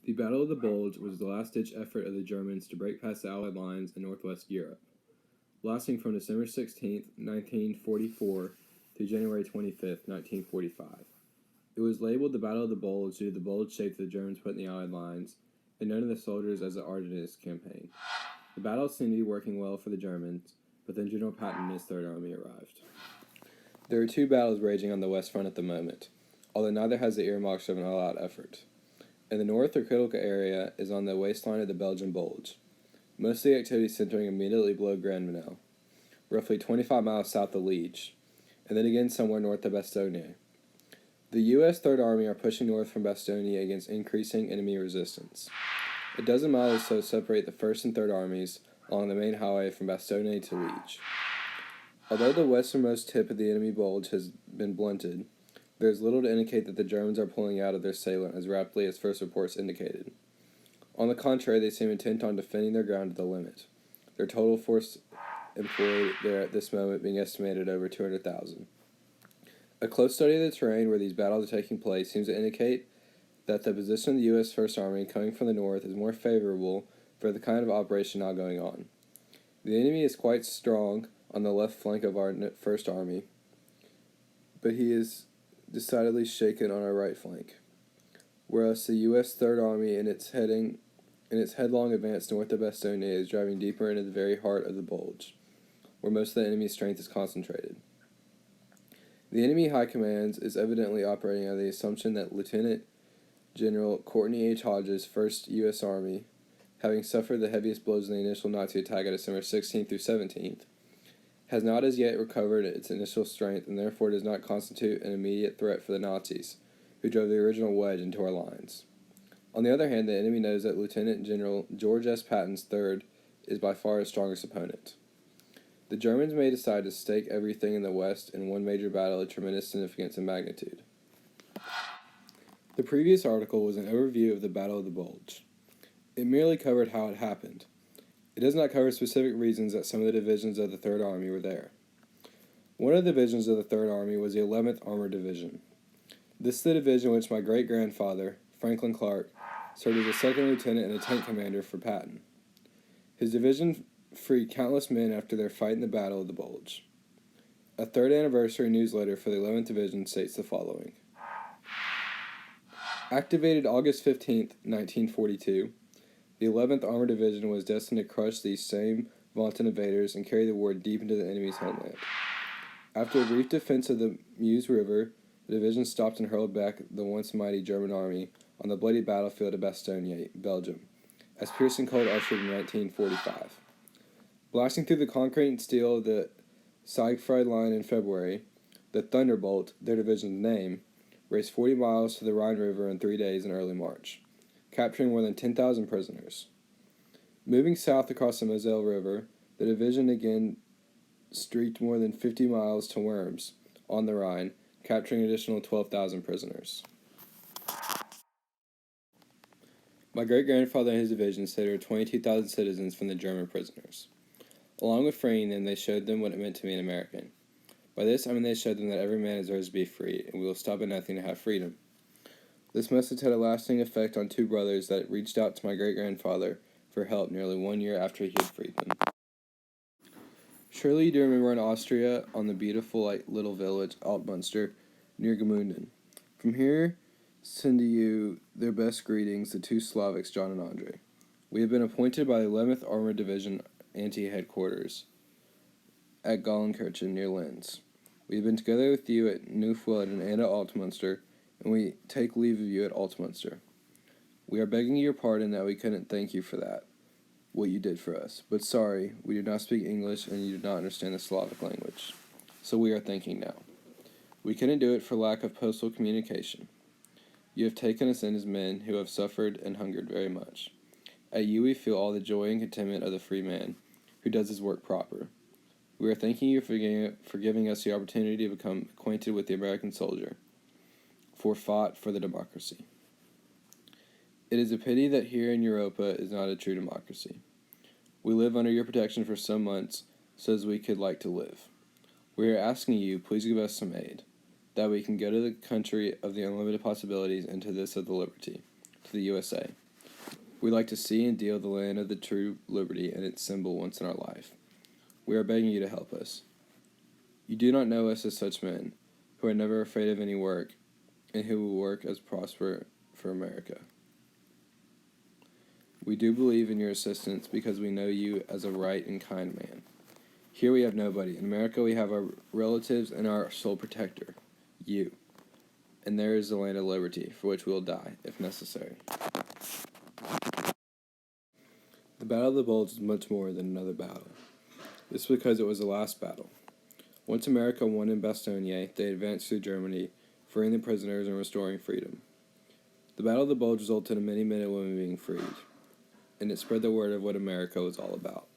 The Battle of the Bulge was the last-ditch effort of the Germans to break past the Allied lines in northwest Europe, lasting from December 16, 1944 through January 25, 1945. It was labeled the Battle of the Bulge due to the bulge shape the Germans put in the Allied lines, and known to the soldiers as the Ardennes Campaign. The battle seemed to be working well for the Germans, but then General Patton and his Third Army arrived. There are two battles raging on the West Front at the moment, although neither has the earmarks of an all-out effort. In the north, the critical area is on the waistline of the Belgian Bulge, most of the activity centering immediately below Granville, roughly 25 miles south of Liege, and then again somewhere north of Bastogne. The U.S. Third Army are pushing north from Bastogne against increasing enemy resistance. A dozen miles or so separate the First and Third Armies along the main highway from Bastogne to Liege. Although the westernmost tip of the enemy bulge has been blunted, there is little to indicate that the Germans are pulling out of their salient as rapidly as first reports indicated. On the contrary, they seem intent on defending their ground to the limit, their total force employed there at this moment being estimated over 200,000. A close study of the terrain where these battles are taking place seems to indicate that the position of the U.S. First Army coming from the north is more favorable for the kind of operation now going on. The enemy is quite strong on the left flank of our First Army, but he is decidedly shaken on our right flank, whereas the U.S. Third Army in its headlong advance north of Bastogne is driving deeper into the very heart of the Bulge, where most of the enemy's strength is concentrated. The enemy high command is evidently operating on the assumption that Lieutenant General Courtney H. Hodges' 1st U.S. Army, having suffered the heaviest blows in the initial Nazi attack on December 16th through 17th, has not as yet recovered its initial strength and therefore does not constitute an immediate threat for the Nazis, who drove the original wedge into our lines. On the other hand, the enemy knows that Lieutenant General George S. Patton's 3rd is by far his strongest opponent. The Germans may decide to stake everything in the West in one major battle of tremendous significance and magnitude. The previous article was an overview of the Battle of the Bulge. It merely covered how it happened. It does not cover specific reasons that some of the divisions of the Third Army were there. One of the divisions of the Third Army was the 11th Armored Division. This is the division in which my great-grandfather, Franklin Clark, served as a second lieutenant and a tank commander for Patton. His division freed countless men after their fight in the Battle of the Bulge. A third anniversary newsletter for the 11th Division states the following. Activated August 15, 1942, the 11th Armored Division was destined to crush these same vaunted invaders and carry the war deep into the enemy's homeland. After a brief defense of the Meuse River, the division stopped and hurled back the once mighty German army on the bloody battlefield of Bastogne, Belgium, as piercing cold ushered in 1945. Blasting through the concrete and steel of the Siegfried Line in February, the Thunderbolt, their division's name, raced 40 miles to the Rhine River in 3 days in early March, capturing more than 10,000 prisoners. Moving south across the Moselle River, the division again streaked more than 50 miles to Worms, on the Rhine, capturing an additional 12,000 prisoners. My great-grandfather and his division saved over 22,000 citizens from the German prisoners. Along with freeing them, they showed them what it meant to be an American. By this, I mean they showed them that every man deserves to be free, and we will stop at nothing to have freedom. This message had a lasting effect on two brothers that reached out to my great-grandfather for help nearly 1 year after he had freed them. Surely you do remember in Austria, on the beautiful little village, Altmünster, near Gmunden. From here, send to you their best greetings, the two Slavics, John and Andre. We have been appointed by the 11th Armored Division anti-headquarters at Gallenkirchen near Linz. We have been together with you at Neufwellen and at Altmünster, and we take leave of you at Altmünster. We are begging your pardon that we couldn't thank you for that, what you did for us, but sorry, we do not speak English and you do not understand the Slavic language, so we are thanking now. We couldn't do it for lack of postal communication. You have taken us in as men who have suffered and hungered very much. At you we feel all the joy and contentment of the free man, who does his work proper. We are thanking you for giving us the opportunity to become acquainted with the American soldier, for fought for the democracy. It is a pity that here in Europa is not a true democracy. We live under your protection for some months, so as we could like to live. We are asking you, please give us some aid, that we can go to the country of the unlimited possibilities and to this of the liberty, to the USA. We like to see and deal the land of the true liberty and its symbol once in our life. We are begging you to help us. You do not know us as such men, who are never afraid of any work, and who will work as prosper for America. We do believe in your assistance because we know you as a right and kind man. Here we have nobody. In America we have our relatives and our sole protector, you. And there is the land of liberty, for which we will die, if necessary. The Battle of the Bulge is much more than another battle. This is because it was the last battle. Once America won in Bastogne, they advanced through Germany, freeing the prisoners and restoring freedom. The Battle of the Bulge resulted in many men and women being freed, and it spread the word of what America was all about.